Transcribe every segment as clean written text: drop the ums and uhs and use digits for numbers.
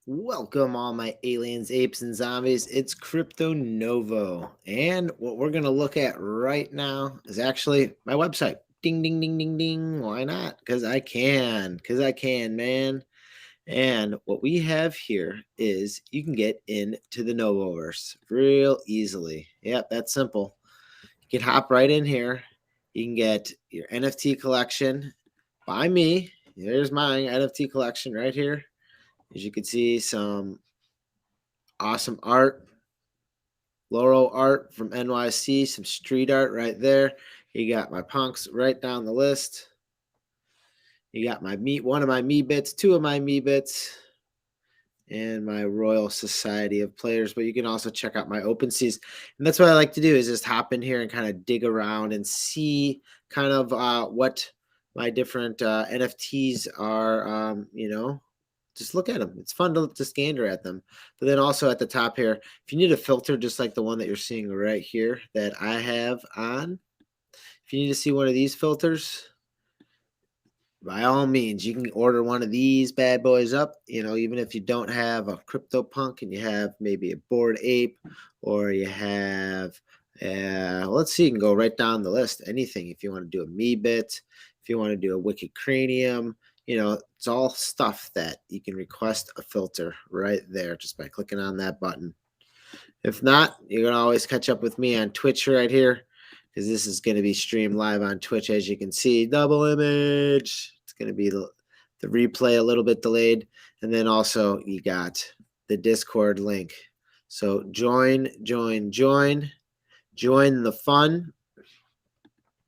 Welcome, all my aliens, apes, and zombies. It's Crypto Novo. And what we're going to look at right now is actually my website. Ding, ding, ding, ding, ding. Why not? Because I can. Because I can, man. And what we have here is you can get into the Novoverse real easily. Yep, that's simple. You can hop right in here. You can get your NFT collection by me. There's my NFT collection right here. As you can see, some awesome art, Laurel art from NYC, some street art right there. You got my punks right down the list. You got my one of my me bits, two of my me bits, and my Royal Society of Players. But you can also check out my OpenSeas. And that's what I like to do is just hop in here and kind of dig around and see kind of what my different NFTs are, just look at them. It's fun to just gander at them. But then also at the top here, if you need a filter just like the one that you're seeing right here that I have on, if you need to see one of these filters, by all means, you can order one of these bad boys up. Even if you don't have a CryptoPunk and you have maybe a Bored Ape or you have, let's see, you can go right down the list. Anything. If you want to do a Meebit, if you want to do a Wicked Cranium, it's all stuff that you can request a filter right there just by clicking on that button. If not, you can always catch up with me on Twitch right here because this is going to be streamed live on Twitch. As you can see, double image. It's going to be the replay a little bit delayed. And then also you got the Discord link. So join the fun.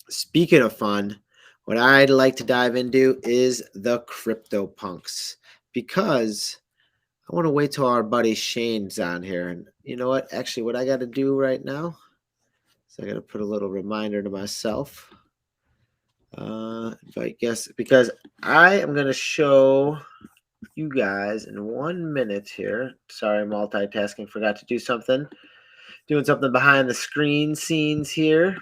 Speaking of fun, what I'd like to dive into is the CryptoPunks because I want to wait till our buddy Shane's on here. And you know what? Actually, what I got to do right now is I got to put a little reminder to myself. Invite guests because I am going to show you guys in 1 minute here. Sorry, multitasking. Forgot to do something. Doing something behind the screen scenes here.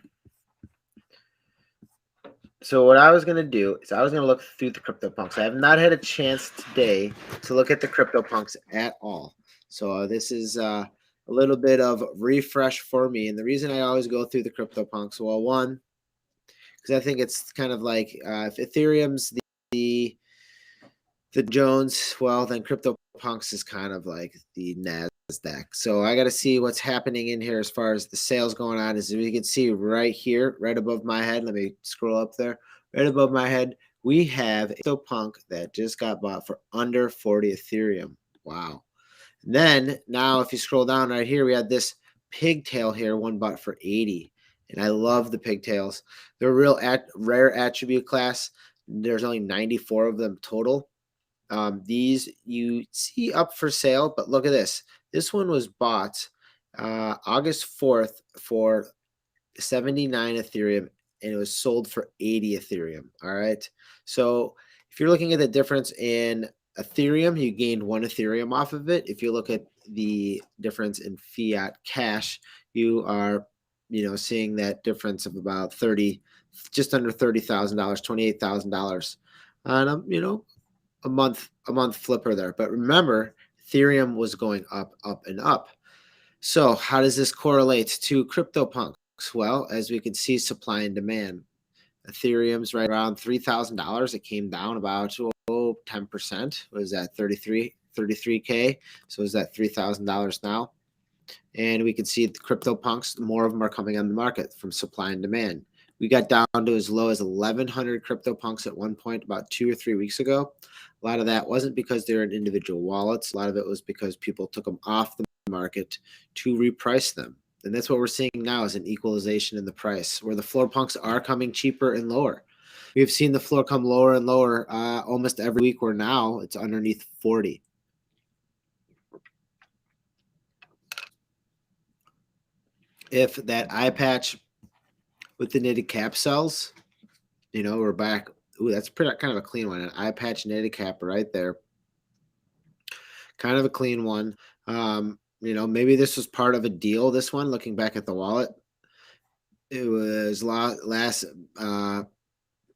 So what I was going to do is I was going to look through the CryptoPunks. I have not had a chance today to look at the CryptoPunks at all. So this is a little bit of refresh for me. And the reason I always go through the CryptoPunks, well, one, because I think it's kind of like if Ethereum's the Jones, well, then CryptoPunks is kind of like the NASDAQ. So I got to see what's happening in here as far as the sales going on. As you can see right here, right above my head, let me scroll up there, right above my head, we have a CryptoPunk that just got bought for under 40 Ethereum. Wow. And then now if you scroll down right here, we had this pigtail here, one bought for 80. And I love the pigtails. They're a real rare attribute class. There's only 94 of them total. These you see up for sale, but look at this. This one was bought August 4th for 79 Ethereum, and it was sold for 80 Ethereum. All right. So if you're looking at the difference in Ethereum, you gained 1 Ethereum off of it. If you look at the difference in fiat cash, you are, seeing that difference of about 30, just under $30,000, $28,000 on a month flipper there. But remember, Ethereum was going up, up, and up. So how does this correlate to CryptoPunks? Well, as we can see, supply and demand. Ethereum's right around $3,000. It came down about 10%. What is that? 33K. So is that $3,000 now? And we can see the CryptoPunks, more of them are coming on the market from supply and demand. We got down to as low as 1,100 CryptoPunks at one point about 2 or 3 weeks ago. A lot of that wasn't because they're in individual wallets. A lot of it was because people took them off the market to reprice them. And that's what we're seeing now is an equalization in the price where the floor punks are coming cheaper and lower. We've seen the floor come lower and lower almost every week where now it's underneath 40. If that eye patch with the knitted cap sells, we're back. Ooh, that's pretty kind of a clean one. An eye patch knitted cap right there. Kind of a clean one. Maybe this was part of a deal, this one, looking back at the wallet. It was last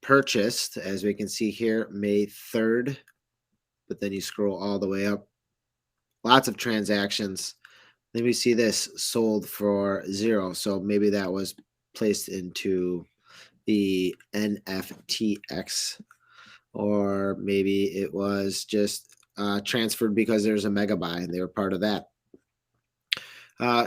purchased, as we can see here, May 3rd. But then you scroll all the way up. lots of transactions. Then we see this sold for 0. So maybe that was placed into the NFTX, or maybe it was just transferred because there's a mega buy and they were part of that.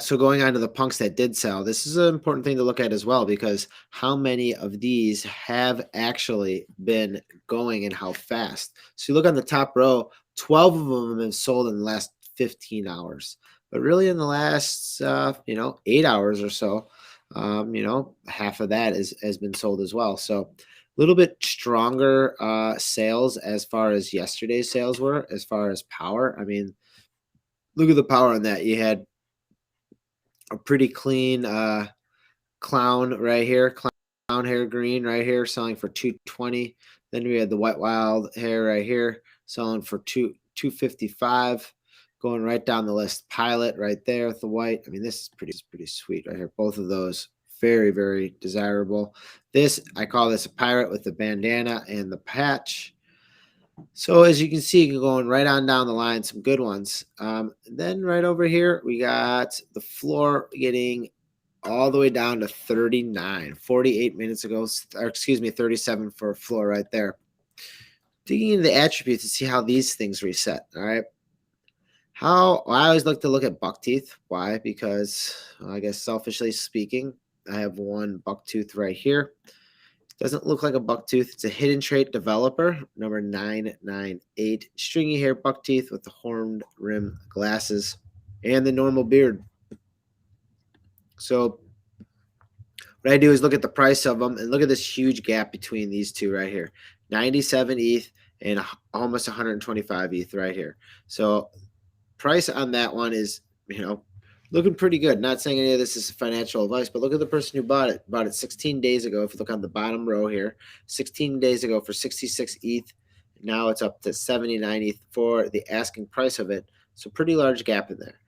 So going on to the punks that did sell, this is an important thing to look at as well, because how many of these have actually been going and how fast. So you look on the top row, 12 of them have been sold in the last 15 hours. But really in the last, 8 hours or so, half of that has been sold as well. So a little bit stronger sales as far as yesterday's sales were, as far as power. I mean, look at the power on that. You had a pretty clean clown right here, clown hair green right here, selling for 220. Then we had the white wild hair right here, selling for 255. Going right down the list, pilot right there with the white. I mean, this is pretty sweet right here. Both of those very, very desirable. This, I call this a pirate with the bandana and the patch. So as you can see, going right on down the line, some good ones. Then right over here, we got the floor getting all the way down to 39, 48 minutes ago, or excuse me, 37 for a floor right there. Digging into the attributes to see how these things reset. All right. Well, I always like to look at buck teeth. Why? Because I guess selfishly speaking, I have one buck tooth right here. Doesn't look like a buck tooth. It's a hidden trait developer, number 998. Stringy hair buck teeth with the horned rim glasses and the normal beard. So what I do is look at the price of them and look at this huge gap between these two right here. 97 ETH and almost 125 ETH right here. So price on that one is, looking pretty good. Not saying any of this is financial advice, but look at the person who bought it. Bought it 16 days ago. If you look on the bottom row here, 16 days ago for 66 ETH. Now it's up to 79 ETH for the asking price of it. So pretty large gap in there.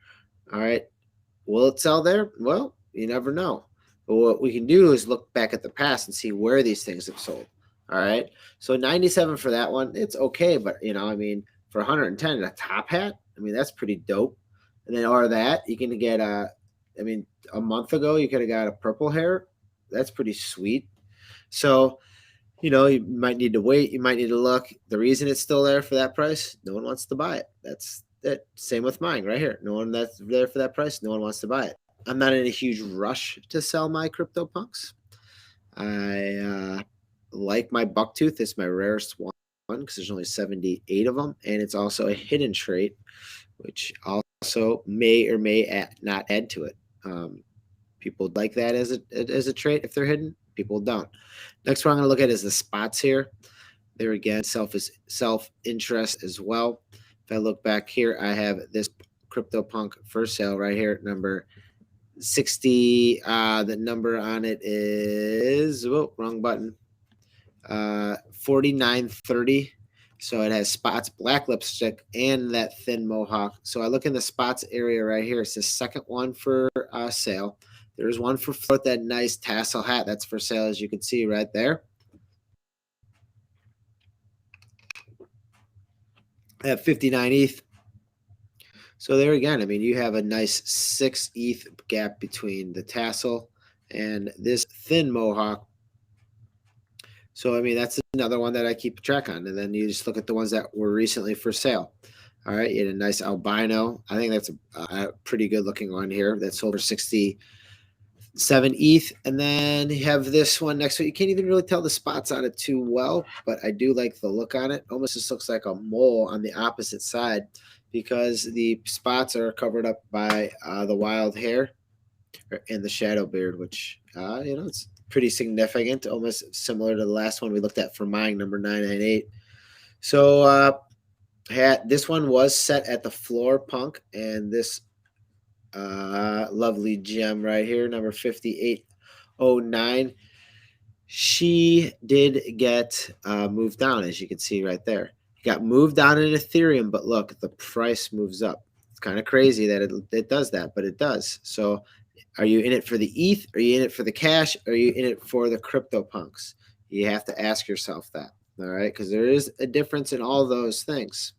All right. Will it sell there? Well, you never know. But what we can do is look back at the past and see where these things have sold. All right. So 97 for that one. It's okay. But, for 110 a top hat, that's pretty dope. And then, or that, you can get a month ago, you could have got a purple hair. That's pretty sweet. So, you might need to wait. You might need to look. The reason it's still there for that price, no one wants to buy it. That's it. Same with mine right here. No one that's there for that price, no one wants to buy it. I'm not in a huge rush to sell my CryptoPunks. I like my bucktooth. It's my rarest one because there's only 78 of them. And it's also a hidden trait, which also may or may not add to it. People like that as a trait if they're hidden. People don't. Next one I'm going to look at is the spots here. There again, self-interest as well. If I look back here, I have this CryptoPunk for sale right here, number 60. The number on it is, wrong button. 4930. So it has spots, black lipstick, and that thin mohawk. So I look in the spots area right here. It's the second one for sale. There's one for that nice tassel hat that's for sale, as you can see right there. At 59 ETH. So there again, you have a nice 6 ETH gap between the tassel and this thin mohawk. So, that's another one that I keep track on. And then you just look at the ones that were recently for sale. All right. You had a nice albino. I think that's a pretty good looking one here. That's sold for 67 ETH. And then you have this one next to it. You can't even really tell the spots on it too well, but I do like the look on it. Almost just looks like a mole on the opposite side because the spots are covered up by the wild hair and the shadow beard, which, it's pretty significant, almost similar to the last one we looked at for mine, number 998. So this one was set at the floor punk, and this lovely gem right here, number 5809, she did get moved down, as you can see right there. It got moved down in Ethereum, but look, the price moves up. It's kind of crazy that it does that, but it does. So are you in it for the ETH? Are you in it for the cash? Are you in it for the CryptoPunks? You have to ask yourself that, all right? Because there is a difference in all those things.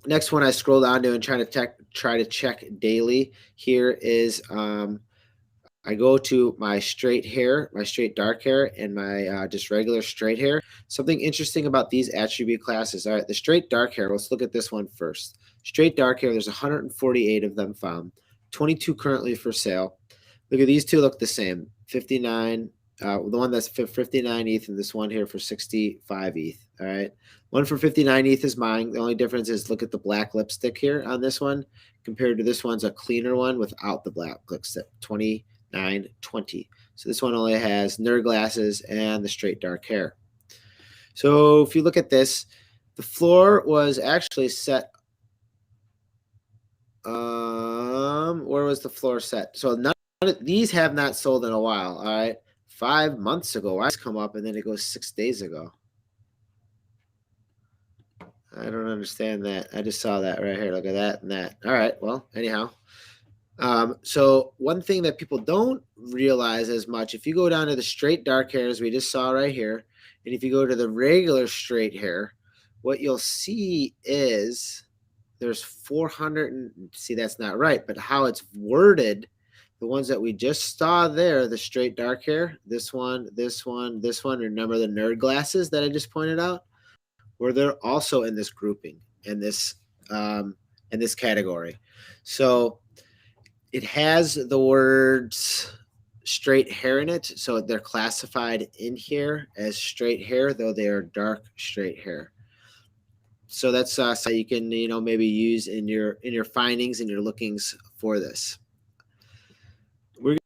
next one I scroll down to and try to check daily here is I go to my straight hair, my straight dark hair, and my just regular straight hair. Something interesting about these attribute classes. All right, the straight dark hair. Let's look at this one first. Straight dark hair. There's 148 of them found. 22 currently for sale. Look at these two. Look the same. 59. The one that's 59 ETH and this one here for 65 ETH. All right. One for 59 ETH is mine. The only difference is look at the black lipstick here on this one compared to this one's a cleaner one without the black lipstick. 29.20. So this one only has nerd glasses and the straight dark hair. So if you look at this, the floor was actually set. Where was the floor set? So none of these have not sold in a while. All right. 5 months ago, I come up and then it goes 6 days ago. I don't understand that. I just saw that right here. Look at that and that. All right. Well, anyhow. So one thing that people don't realize as much, if you go down to the straight dark hair, as we just saw right here, and if you go to the regular straight hair, what you'll see is there's 400 and see, that's not right, but how it's worded, the ones that we just saw there, the straight dark hair, this one, this one, this one, remember the nerd glasses that I just pointed out, where they're also in this grouping in this category. So it has the words straight hair in it, so they're classified in here as straight hair, though they are dark straight hair. So that's how you can, maybe use in your findings and your lookings for this. We're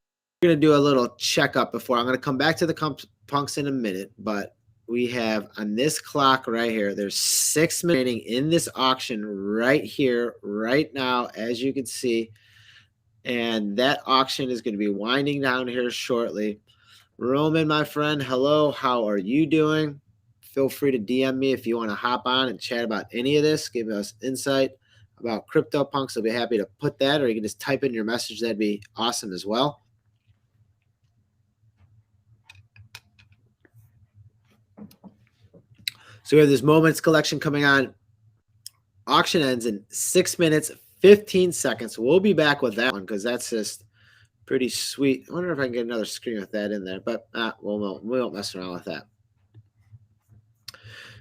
going to do a little checkup before I'm going to come back to the punks in a minute, but we have on this clock right here, there's 6 minutes remaining in this auction right here, right now, as you can see. And that auction is going to be winding down here shortly. Roman, my friend, hello. How are you doing? Feel free to DM me if you want to hop on and chat about any of this. Give us insight about CryptoPunks. I'll be happy to put that, or you can just type in your message. That'd be awesome as well. So we have this Moments collection coming on. Auction ends in 6 minutes, 15 seconds. We'll be back with that one because that's just pretty sweet. I wonder if I can get another screen with that in there, but we won't mess around with that.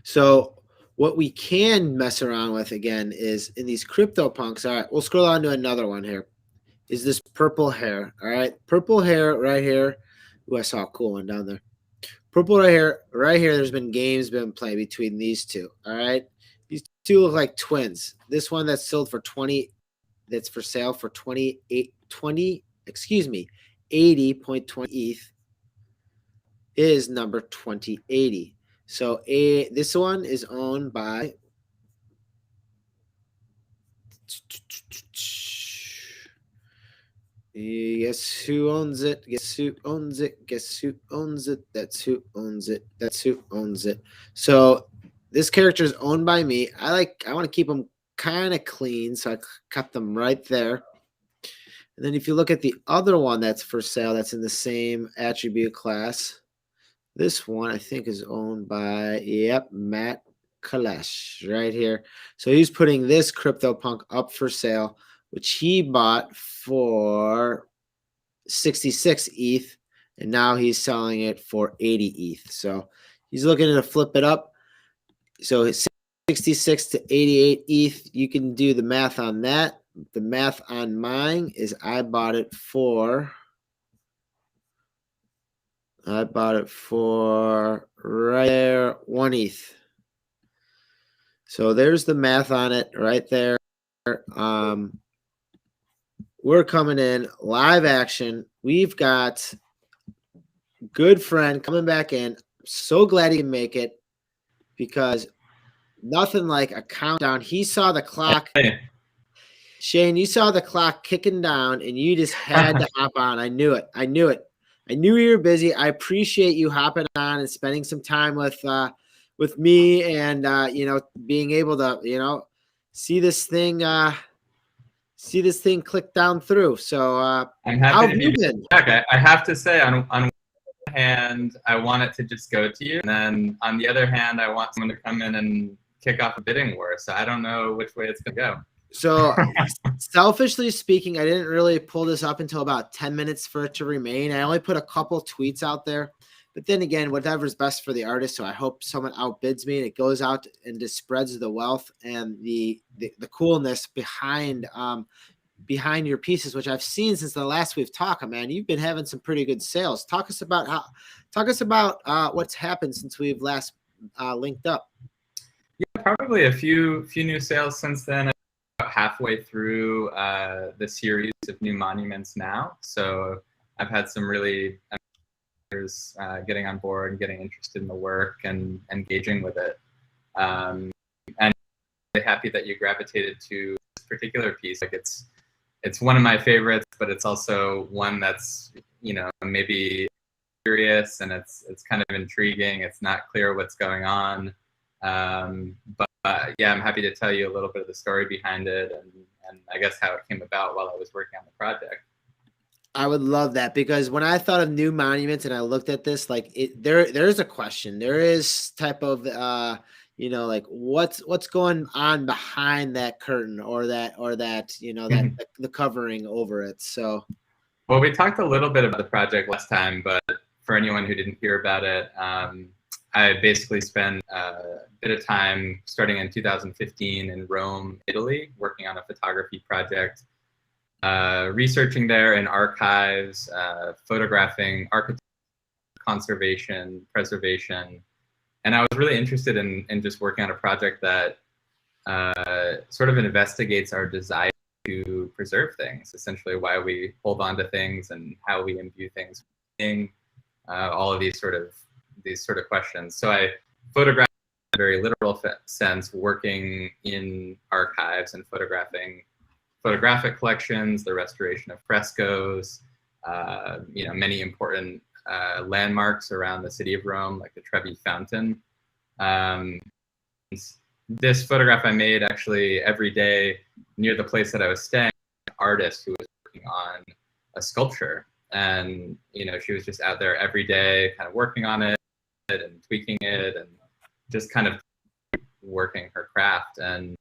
So what we can mess around with again is in these CryptoPunks. All right, we'll scroll on to another one here. Is this purple hair? All right, purple hair right here. Ooh, I saw a cool one down there. Purple right here. Right here, there's been games been played between these two. All right. These two look like twins. This one that's sold for 20, that's for sale for 80.20 ETH is number 2080. So this one is owned by guess who owns it? Guess who owns it? Guess who owns it? That's who owns it. That's who owns it. So this character is owned by me. I want to keep them kind of clean, so I cut them right there. And then if you look at the other one that's for sale, that's in the same attribute class. This one I think is owned by, Matt Kalesh right here. So he's putting this CryptoPunk up for sale, which he bought for 66 ETH, and now he's selling it for 80 ETH. So he's looking to flip it up. So 66 to 88 ETH, you can do the math on that. The math on mine is I bought it for right there, 1 ETH. So there's the math on it right there. We're coming in live action. We've got good friend coming back in. So glad he can make it because nothing like a countdown. He saw the clock. Hey. Shane, you saw the clock kicking down and you just had to hop on. I knew it. I knew you were busy. I appreciate you hopping on and spending some time with me and being able to see this thing click down through. So I'm how happy have to you be been? back. I have to say, on one hand, I want it to just go to you, and then on the other hand, I want someone to come in and kick off a bidding war. So I don't know which way it's going to go. So selfishly speaking, I didn't really pull this up until about 10 minutes for it to remain. I only put a couple tweets out there, but then again, whatever's best for the artist. So I hope someone outbids me and it goes out and just spreads the wealth and the coolness behind your pieces, which I've seen since the last we've talked. Man, you've been having some pretty good sales. Talk us about what's happened since we've last linked up. Yeah, probably a few new sales since then. About halfway through the series of new monuments now, so I've had some really getting on board and getting interested in the work and engaging with it. And I'm really happy that you gravitated to this particular piece. Like it's one of my favorites, but it's also one that's, you know, maybe curious and it's kind of intriguing. It's not clear what's going on. But yeah, I'm happy to tell you a little bit of the story behind it and I guess how it came about while I was working on the project. I would love that, because when I thought of new monuments and I looked at this, like there's a question. There is type of you know, like what's going on behind that curtain or that you know, that the covering over it. So well, we talked a little bit about the project last time, but for anyone who didn't hear about it, I basically spent a bit of time starting in 2015 in Rome, Italy, working on a photography project, researching there in archives, photographing architecture, conservation, preservation. And I was really interested in just working on a project that sort of investigates our desire to preserve things, essentially why we hold on to things and how we imbue things, all of these sort of questions. So I photographed in a very literal sense, working in archives and photographing photographic collections, the restoration of frescoes, you know, many important landmarks around the city of Rome, like the Trevi Fountain. This photograph I made actually every day near the place that I was staying, an artist who was working on a sculpture. And, you know, she was just out there every day kind of working on it and tweaking it and just kind of working her craft. And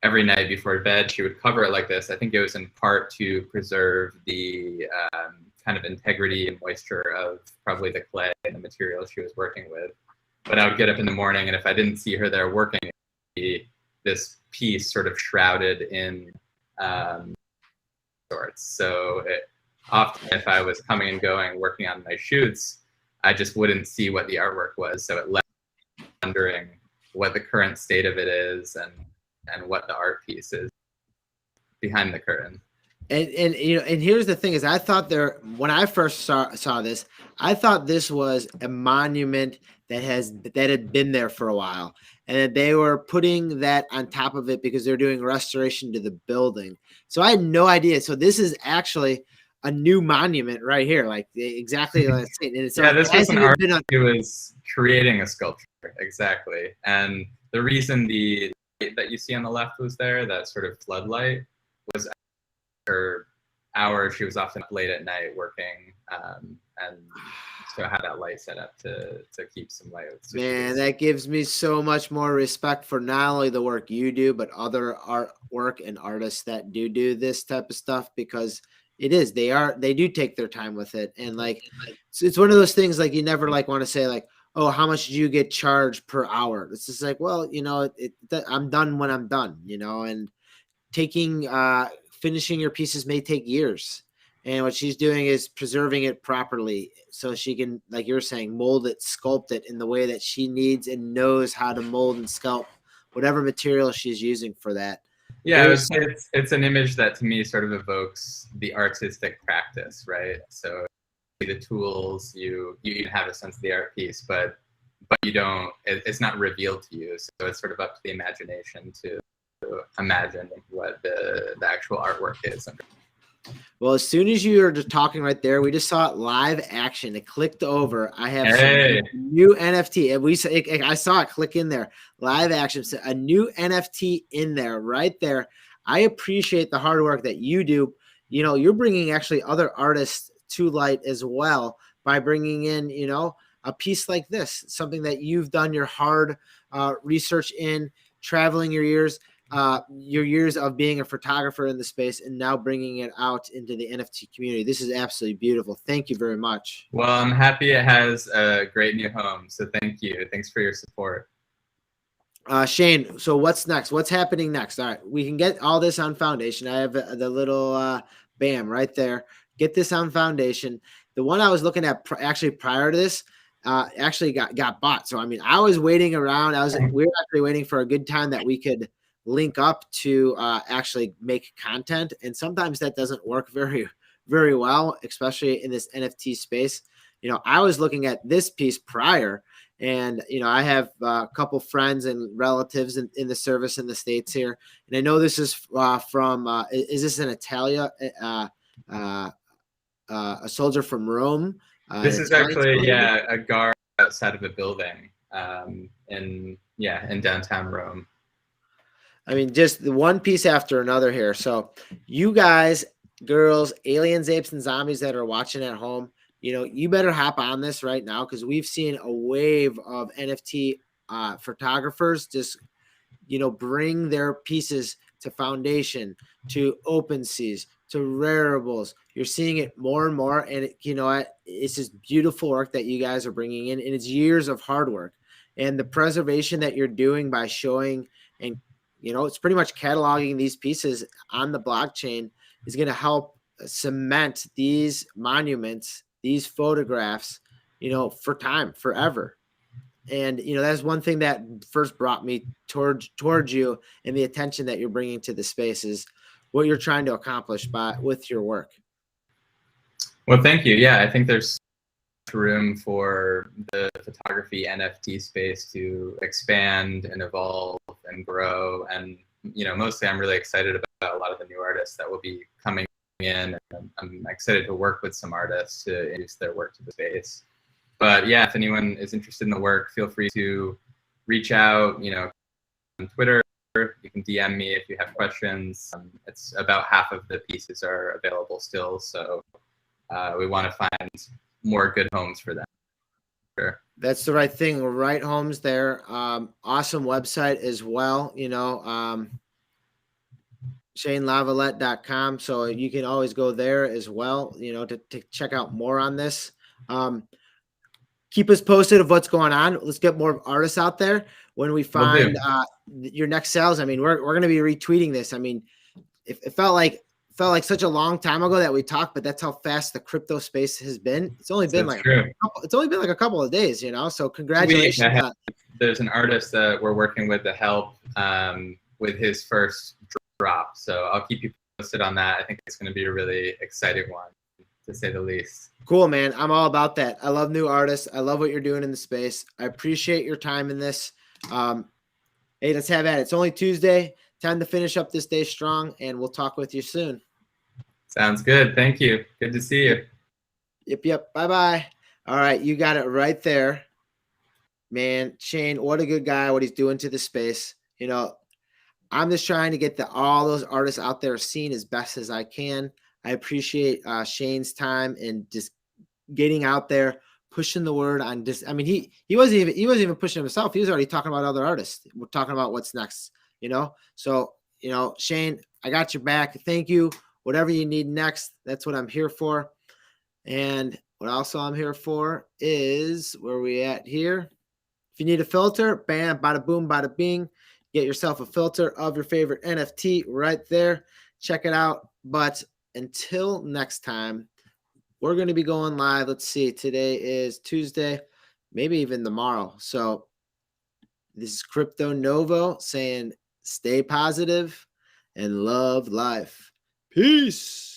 every night before bed, she would cover it like this. I think it was in part to preserve the kind of integrity and moisture of probably the clay and the material she was working with. But I would get up in the morning, and if I didn't see her there working, it would be this piece sort of shrouded in sorts. So often if I was coming and going, working on my shoots, I just wouldn't see what the artwork was. So it left me wondering what the current state of it is and what the art piece is behind the curtain. And you know, and here's the thing is, I thought when I first saw this, I thought this was a monument that had been there for a while, and that they were putting that on top of it because they're doing restoration to the building. So I had no idea. So this is actually a new monument right here, like exactly like it's yeah, this was an artist who was creating a sculpture, exactly. And the reason the light that you see on the left was there, that sort of floodlight, was her hour. She was often up late at night working, and so I had that light set up to keep some light. So man, that gives me so much more respect for not only the work you do, but other artwork and artists that do this type of stuff, because they do take their time with it. And like, it's one of those things, like you never like want to say like, oh, how much do you get charged per hour? It's just like, well, you know, I'm done when I'm done, you know, and finishing your pieces may take years. And what she's doing is preserving it properly so she can, like you're saying, mold it, sculpt it in the way that she needs and knows how to mold and sculpt whatever material she's using for that. Yeah, I would say it's an image that to me sort of evokes the artistic practice, right? So the tools, you even have a sense of the art piece, but you don't, it's not revealed to you. So it's sort of up to the imagination to imagine what the actual artwork is. Well, as soon as you were just talking right there, we just saw it live action. It clicked over. I have some new NFT, and I saw it click in there. Live action, so a new NFT in there, right there. I appreciate the hard work that you do. You know, you're bringing actually other artists to light as well by bringing in, you know, a piece like this, something that you've done your hard research in. traveling your years of being a photographer in the space and now bringing it out into the NFT community. This is absolutely beautiful. Thank you very much. Well, I'm happy it has a great new home. So thank you. Thanks for your support. Shane, so what's next? What's happening next? All right, we can get all this on Foundation. I have the little bam right there. Get this on Foundation. The one I was looking at actually prior to this actually got bought. So I mean, I was waiting around. We were actually waiting for a good time that we could link up to actually make content, and sometimes that doesn't work very well, especially in this NFT space. I was looking at this piece prior. And, I have a couple friends and relatives in the service in the States here. And I know this is from, is this an Italia, a soldier from Rome? This is actually, a guard outside of a building in downtown Rome. I mean, just the one piece after another here. So you guys, girls, aliens, apes, and zombies that are watching at home, you better hop on this right now, because we've seen a wave of NFT photographers just, bring their pieces to Foundation, to OpenSeas, to Rareables. You're seeing it more and more, and it's just beautiful work that you guys are bringing in, and it's years of hard work. And the preservation that you're doing by showing and, it's pretty much cataloging these pieces on the blockchain is going to help cement these monuments, these photographs, for time, forever. And, that's one thing that first brought me towards you, and the attention that you're bringing to the space is what you're trying to accomplish with your work. Well, thank you. Yeah, I think there's room for the photography NFT space to expand and evolve and grow. And, mostly I'm really excited about a lot of the new artists that will be coming in. And I'm excited to work with some artists to introduce their work to the space. But yeah, if anyone is interested in the work, feel free to reach out, on Twitter. You can DM me if you have questions. It's about half of the pieces are available still. So we want to find more good homes for them. Sure. That's the right thing. Right homes there. Awesome website as well. ShaneLavalette.com. So you can always go there as well, to check out more on this. Keep us posted of what's going on. Let's get more artists out there. When we find your next sales, I mean, we're going to be retweeting this. I mean, it felt like such a long time ago that we talked, but that's how fast the crypto space has been. It's only been like a couple of days, So congratulations. There's an artist that we're working with to help with his first drop. So I'll keep you posted on that. I think it's going to be a really exciting one, to say the least. Cool, man. I'm all about that. I love new artists. I love what you're doing in the space. I appreciate your time in this. Hey, let's have at it. It's only Tuesday. Time to finish up this day strong, and we'll talk with you soon. Sounds good. Thank you. Good to see you. Yep. Bye-bye. All right. You got it right there. Man, Shane, what a good guy, what he's doing to the space. I'm just trying to get all those artists out there seen as best as I can. I appreciate Shane's time and just getting out there, pushing the word on this. I mean, he wasn't even pushing himself. He was already talking about other artists. We're talking about what's next, So, Shane, I got your back. Thank you. Whatever you need next, that's what I'm here for. And what also I'm here for is, where we at here? If you need a filter, bam, bada boom, bada bing. Get yourself a filter of your favorite NFT right there. Check it out. But until next time, we're going to be going live. Let's see. Today is Tuesday, maybe even tomorrow. So this is Crypto Novo saying stay positive and love life. Peace.